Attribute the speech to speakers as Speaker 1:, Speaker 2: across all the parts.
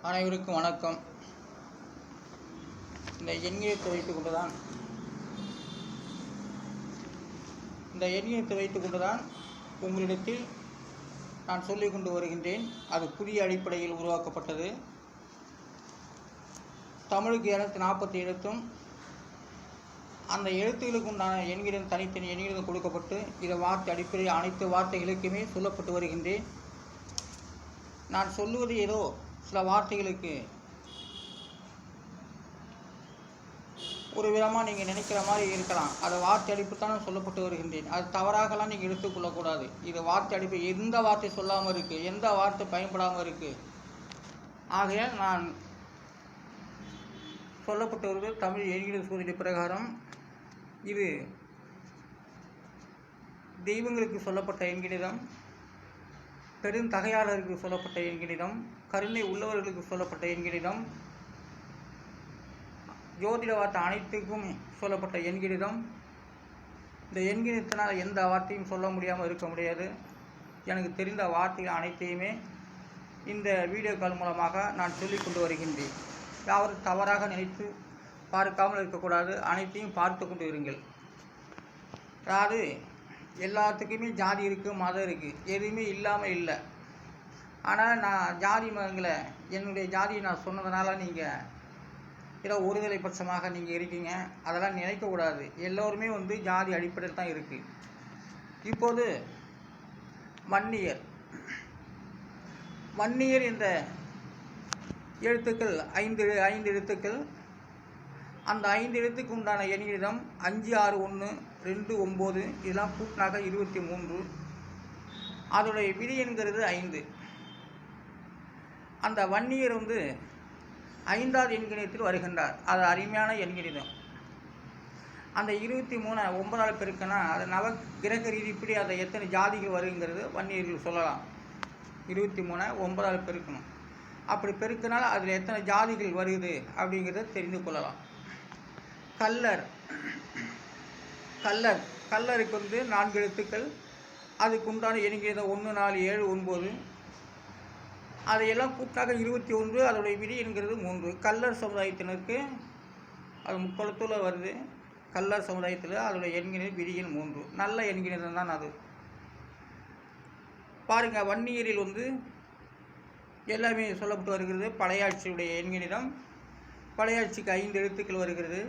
Speaker 1: அனைவருக்கும் வணக்கம். இந்த எண்ணியத்தை வைத்துக் கொண்டுதான் உங்களிடத்தில் நான் சொல்லிக் கொண்டு வருகின்றேன். அது புதிய அடிப்படையில் உருவாக்கப்பட்டது. தமிழுக்கு 240 எழுத்தும் அந்த எழுத்துக்களுக்கு உண்டான எண்கிடம் தனித்தனி எண்கிடம் கொடுக்கப்பட்டு இதை வார்த்தை அடிப்படையில் அனைத்து வார்த்தைகளுக்குமே சொல்லப்பட்டு வருகின்றேன். நான் சொல்லுவது ஏதோ சில வார்த்தைகளுக்கு ஒரு விதமாக நீங்கள் நினைக்கிற மாதிரி இருக்கலாம். அது வார்த்தை அடிப்பு தான் சொல்லப்பட்டு வருகின்றேன். அது தவறாகலாம் நீங்கள் எடுத்துக்கொள்ளக்கூடாது. இது வார்த்தை அடிப்பு. எந்த வார்த்தை சொல்லாமல் இருக்குது, எந்த வார்த்தை பயன்படாமல் இருக்குது. ஆகையால் நான் சொல்லப்பட்டு வருவது தமிழ் எண்கிற சூழ்நிலை பிரகாரம். இது தெய்வங்களுக்கு சொல்லப்பட்ட எண்கிணிதம், பெருந்தகையாளருக்கு சொல்லப்பட்ட எண்கிணிதம், கருணை உள்ளவர்களுக்கு சொல்லப்பட்ட எண்கிணிதம், ஜோதிட வார்த்தை அனைத்துக்கும் சொல்லப்பட்ட எண்கிணிதம். இந்த எண்கிணிதத்தினால் எந்த வார்த்தையும் சொல்ல முடியாமல் இருக்க முடியாது. எனக்கு தெரிந்த வார்த்தைகள் அனைத்தையுமே இந்த வீடியோ கால் மூலமாக நான் சொல்லிக் கொண்டு வருகின்றேன். யாரும் தவறாக நினைத்து பார்க்காமல் இருக்கக்கூடாது. அனைத்தையும் பார்த்து கொண்டு இருங்கள். அதாவது எல்லாத்துக்குமே ஜாதி இருக்குது, மதம் இருக்குது, எதுவுமே இல்லாமல் இல்லை. ஆனால் நான் ஜாதி மதங்களை என்னுடைய ஜாதியை நான் சொன்னதுனால நீங்கள் ஏதோ ஒருதலை பட்சமாக நீங்கள் இருக்கீங்க. அதெல்லாம் நினைக்கக்கூடாது. எல்லோருமே ஜாதி அடிப்படையில் தான் இருக்குது. இப்போது வன்னியர் இந்த எழுத்துக்கள் 5 எழுத்துக்கள். அந்த 5 எழுத்துக்கு உண்டான எண்ணிடம் 5, 6, 1, 2, 9 இதெல்லாம் கூட்டினாக 23. அதோடைய விதி என்கிறது 5. அந்த வன்னியர் 5வது எண்கணிதத்தில் வருகின்றார். அது அருமையான எண்கணிதம். அந்த 23 9ஆல் பெருக்கினா அது நவ கிரக ரீதிப்படி அதை எத்தனை ஜாதிகள் வருங்கிறது வன்னியர்கள் சொல்லலாம். 23 9ஆல் பெருக்கணும். அப்படி பெருக்கினால் அதில் எத்தனை ஜாதிகள் வருது அப்படிங்கிறத தெரிந்து கொள்ளலாம். கல்லருக்கு 4 எழுத்துக்கள். அதுக்கு உண்டான எண்கிணிதம் 1, 4, 7, 9. அதையெல்லாம் கூட்டாக 21. அதோடைய விதி என்கிறது 3. கல்லர் சமுதாயத்தினருக்கு அது முக்கோணத்தில் வருது. கல்லர் சமுதாயத்தில் அதோடைய எண்கிணிதம் விதியின் 3. நல்ல எண்கிணிதம் தான் அது. பாருங்கள், வன்னியரில் எல்லாமே சொல்லப்பட்டு வருகிறது. பழையாட்சியுடைய எண்கிணிதம். பழையாட்சிக்கு 5 எழுத்துக்கள் வருகிறது.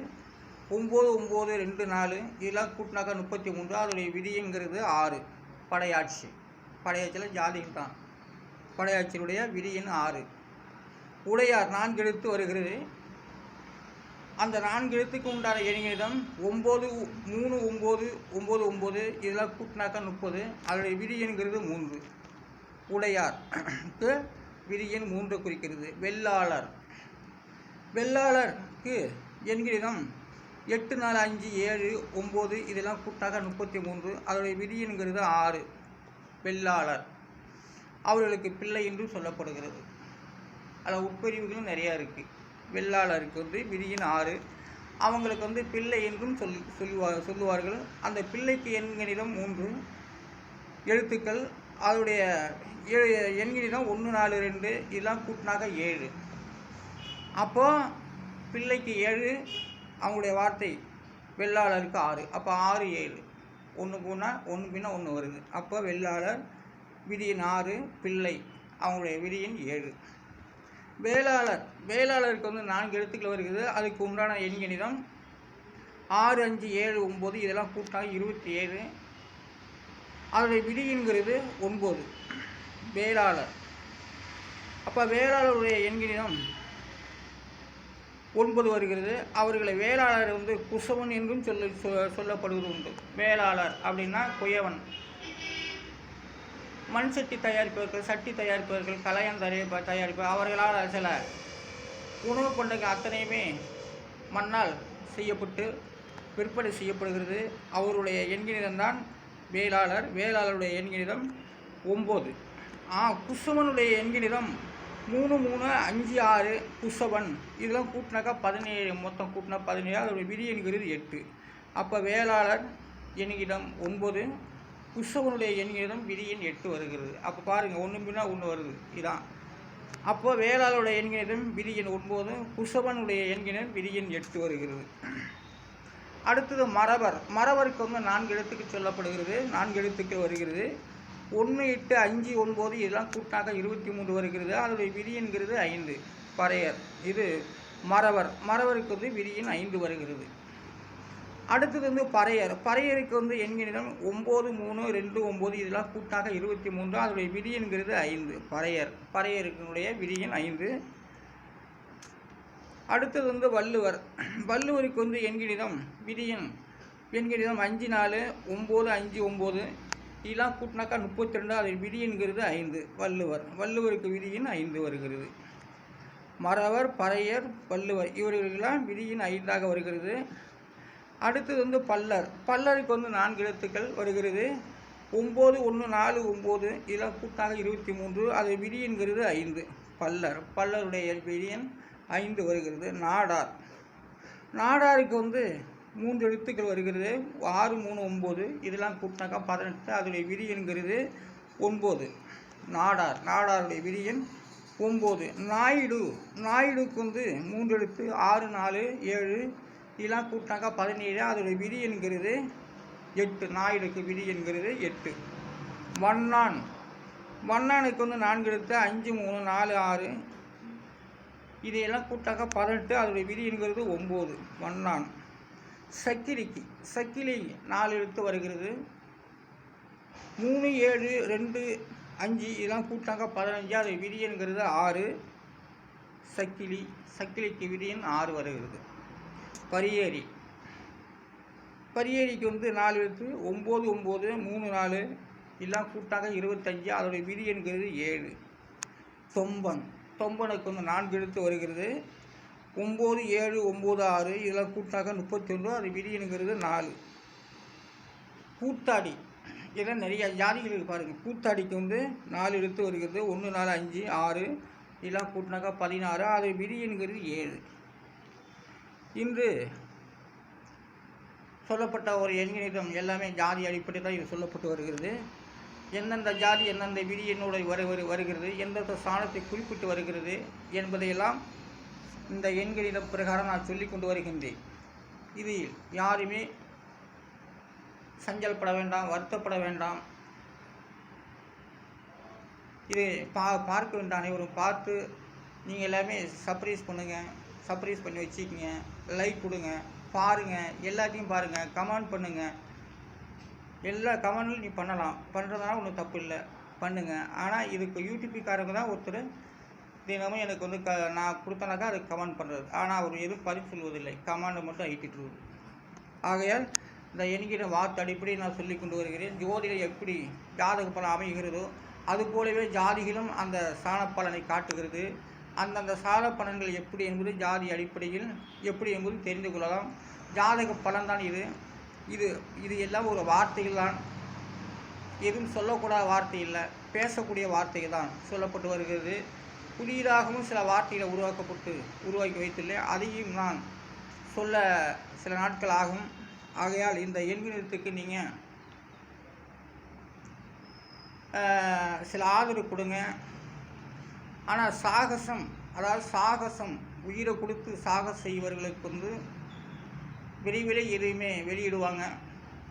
Speaker 1: 9, 9, 2, 4 இதெல்லாம் கூட்டினாக்கா 33. அதோடைய விதிங்கிறது 6. பழையாட்சியில் ஜாதிகள் தான். பழையாட்சியுடைய விதியின் 6. உடையார் 4 எழுத்து வருகிறது. அந்த 4 எழுத்துக்கு உண்டான எண்கிணிதம் 9, 3, 9, 9, 9 இதெல்லாம் கூட்டினாக்கா 30. அதோடைய விதி என்கிறது 3. உடையாருக்கு விதியின் 3 குறிக்கிறது. வெள்ளாளருக்கு எண்கிணிதம் 8, 4, 5, 7, 9 இதெல்லாம் கூட்டாக 33. அதோடைய விதி என்கிறது 6. வெள்ளாளர் அவர்களுக்கு பிள்ளை என்றும் சொல்லப்படுகிறது. அதில் உட்பிரிவுகளும் நிறையா இருக்குது. வெள்ளாளருக்கு விதியின் 6. அவங்களுக்கு பிள்ளை என்றும் சொல்லுவார்கள். அந்த பிள்ளைக்கு எண்கணிதம் 3 எழுத்துக்கள். அதோடைய எண்கணிதம் 1, 4, 2 இதெல்லாம் கூட்டினாக 7. அப்போது பிள்ளைக்கு 7, அவங்களுடைய வார்த்தை வெள்ளாளருக்கு 6. அப்போ 6, 7 1 பின்ன 1 வருது. அப்போ வெள்ளாளர் விதியின் 6, பிள்ளை அவங்களுடைய விதியின் 7. வேளாளருக்கு 4 எழுத்துக்கள் வருகிறது. அதுக்கு உண்டான எண்கணிதம் 6, 5, 7, 9 இதெல்லாம் கூட்டினாக 27. அதோடைய விதிங்கிறது 9. வேளாளர். அப்போ வேளாளருடைய எண்கணிதம் 9 வருகிறது. அவர்களை வேளாளர் குசவன் என்றும் சொல்லப்படுவது உண்டு. வேளாளர் அப்படின்னா குயவன். மண் சட்டி தயாரிப்பவர்கள், சட்டி தயாரிப்பவர்கள், கலையம் தயாரிப்பவர், அவர்களால் சில உணவுப் பண்டங்கள் அத்தனையுமே மண்ணால் செய்யப்பட்டு விற்பனை செய்யப்படுகிறது. அவருடைய எண்கணிதம் தான் வேளாளர். வேளாளருடைய எண்கணிதம் 9. குசவனுடைய எண்கணிதம் 3, 3, 5, 6 குசவன் இதெல்லாம் கூட்டினாக்கா 17. மொத்தம் கூட்டினா 17. அதோடைய விதி என்கிறது 8. அப்போ வேளாளர் எண்கிடம் 9, குஷவனுடைய எண்கிடம் விதியின் 8 வருகிறது. அப்போ பாருங்கள், ஒன்று பின்னா ஒன்று வருது. இதான் அப்போ வேளாளருடைய எண்கணிதம் விதி எண் 9, குஷவனுடைய எண்கணிதம் விதி எண் 8 வருகிறது. அடுத்தது மறவர். மறவருக்கு 4 எழுத்துக்கு சொல்லப்படுகிறது, 4 எழுத்துக்கள் வருகிறது. 1, 8, 5, 9 இதெல்லாம் கூட்டாக 23 வருகிறது. அதனுடைய விதி என்கிறது 5. பறையர். இது மறவர். மறவருக்கு விதி எண் 5 வருகிறது. அடுத்தது பறையர். பறையருக்கு எண்கணிதம் 9, 3, 2, 9 இதெல்லாம் கூட்டாக 23. அதனுடைய விதி என்கிறது 5. பறையர். பறையருக்குடைய விதி எண் 5. அடுத்தது வள்ளுவர். வள்ளுவருக்கு எண்கணிதம் விதி எண்கணிதம் 5, 4, 9, 5, 9 இதெல்லாம் கூட்டினாக்கா 32. அதன் விதி என்கிறது 5. வள்ளுவர். வள்ளுவருக்கு விதி எண் 5 வருகிறது. மறவர், பறையர், வள்ளுவர் இவர்களுக்கெல்லாம் விதி எண் 5ஆக வருகிறது. அடுத்தது பல்லர். பல்லருக்கு 4 எழுத்துக்கள் வருகிறது. 9, 1, 4, 9 இதெல்லாம் கூட்டாக 23. அது விதி என்கிறது 5. பல்லர். பல்லருடைய விதி எண் 5 வருகிறது. நாடார். நாடாருக்கு 3 எழுத்துக்கள் வருகிறது. 6, 3, 9 இதெல்லாம் கூட்டினாக்கா 18. அதனுடைய விதி என்கிறது 9. நாடார். நாடாருடைய விதி எண் 9. நாயுடு. நாயுடுக்கு 3 எழுத்து. 6, 4, 7 இதெல்லாம் கூட்டினாக்கா 17. அதனுடைய விதி என்கிறது 8. நாயுடுக்கு விதி என்கிறது 8. வண்ணான். வண்ணானுக்கு 4 எழுத்து. 5, 3, 4, 6 இதையெல்லாம் கூட்டாக்கா 18. அதனுடைய விதி என்கிறது 9. வண்ணான். சக்கிலிக்கு. சக்கிலி 4 எழுத்து வருகிறது. 3, 7, 2, 5 இதெல்லாம் கூட்டாங்க 15. அது விதி என்கிறது 6. சக்கிலி. சக்கிலிக்கு விதி எண் 6 வருகிறது. பரியேரி. பரியேரிக்கு 4 எழுத்து. 9, 9, 3, 4 இதெல்லாம் கூட்டாக 25. அதோடைய விதி என்கிறது 7. தொம்பன். தொம்பனுக்கு 4 எழுத்து வருகிறது. 9, 7, 9, 6 இதெல்லாம் கூட்டாக 31. அது விதி என்கிறது 4. கூத்தாடி. இதெல்லாம் நிறைய ஜாதிகளுக்கு பாருங்கள். கூத்தாடிக்கு 4 எழுத்து வருகிறது. 1, 4, 5, 6 இதெல்லாம் கூட்டினாக்கா 16. அது விதி என்கிறது 7. இன்று சொல்லப்பட்ட ஒரு எண்கணிதம் எல்லாமே ஜாதி அடிப்படை தான் இது சொல்லப்பட்டு வருகிறது. எந்தெந்த ஜாதி எந்தெந்த விதி என்னுடைய வருகிறது, எந்தெந்த ஸ்தானத்தை குறிப்பிட்டு வருகிறது என்பதையெல்லாம் இந்த எண்கணிதம் பிரகாரம் நான் சொல்லி கொண்டு வருகின்றேன். இதில் யாருமே சஞ்சல்பட வேண்டாம், வருத்தப்பட வேண்டாம். இது பார்க்க வேண்டாம். அனைவரும் பார்த்து நீங்கள் எல்லாமே சர்ப்ரைஸ் பண்ணுங்கள், சர்ப்ரைஸ் பண்ணி வச்சுக்கிங்க, லைக் கொடுங்க, பாருங்கள், எல்லாத்தையும் பாருங்கள், கமெண்ட் பண்ணுங்கள். எல்லா கமெண்ட்லையும் நீ பண்ணலாம், பண்ணுறதுனால ஒன்றும் தப்பு இல்லை, பண்ணுங்கள். ஆனால் இதுக்கு யூடியூப்காரங்க தான் ஒருத்தர் தினமும் எனக்கு நான் கொடுத்தனாக்கா அது கமெண்ட் பண்ணுறது. ஆனால் அவர் எதுவும் பதிவு சொல்வதில்லை, கமெண்டை மட்டும் ஐட்டிட்டுருவது. ஆகையால் இந்த என்கிற வார்த்தை அடிப்படையை நான் சொல்லி கொண்டு வருகிறேன். ஜோதிடம் எப்படி ஜாதக பலன் அமைகிறதோ அது போலவே ஜாதிகளும் அந்த சாண பலனை காட்டுகிறது. அந்தந்த சாண பலன்கள் எப்படி என்பது ஜாதி அடிப்படையில் எப்படி என்பது தெரிந்து கொள்ளலாம். ஜாதக பலன் தான் இது. இது இது எல்லாம் ஒரு வார்த்தைகள் தான், எதுவும் சொல்லக்கூடாத வார்த்தை இல்லை, பேசக்கூடிய வார்த்தைகள் தான் சொல்லப்பட்டு வருகிறது. புதியதாகவும் சில வார்த்தைகளை உருவாக்கி வைத்துள்ளேன். அதையும் நான் சொல்ல சில நாட்கள் ஆகும். ஆகையால் இந்த எண்கணிதத்துக்கு நீங்கள் சில ஆதரவு கொடுங்க. ஆனால் சாகசம், அதாவது சாகசம் உயிரை கொடுத்து சாகசம் செய்வர்களுக்கு விரைவிலே எதுவுமே வெளியிடுவாங்க.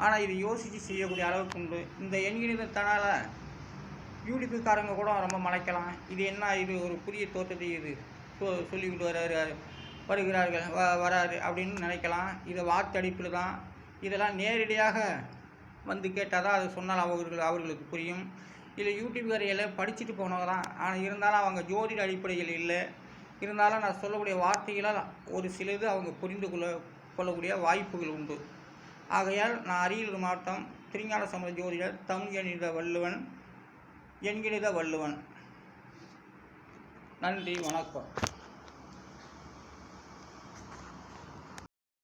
Speaker 1: ஆனால் இது யோசித்து செய்யக்கூடிய அளவுக்கு உண்டு. இந்த எண்கணிதத்தினால யூடியூப்காரங்க கூட ரொம்ப மலைக்கலாம். இது என்ன, இது ஒரு புதிய தோற்றத்தை இது சொல்லிவிட்டு வராரு அப்படின்னு நினைக்கலாம். இது வார்த்தடிப்பில் தான். இதெல்லாம் நேரடியாக வந்து கேட்டால் தான் அது சொன்னால் அவர்களுக்கு புரியும். இல்லை யூடியூப்காரையெல்லாம் படிச்சுட்டு போனவங்க தான். ஆனால் இருந்தாலும் அவங்க ஜோதிட அடிப்படையில் இல்லை. இருந்தாலும் நான் சொல்லக்கூடிய வார்த்தைகளால் ஒரு சிலது அவங்க புரிந்து கொள்ளக்கூடிய வாய்ப்புகள் உண்டு. ஆகையால் நான் அரியலூர் மாவட்டம் திருஞான சம்பந்த ஜோதிடர், தமிழ் எண்கணித வள்ளுவன். நன்றி, வணக்கம்.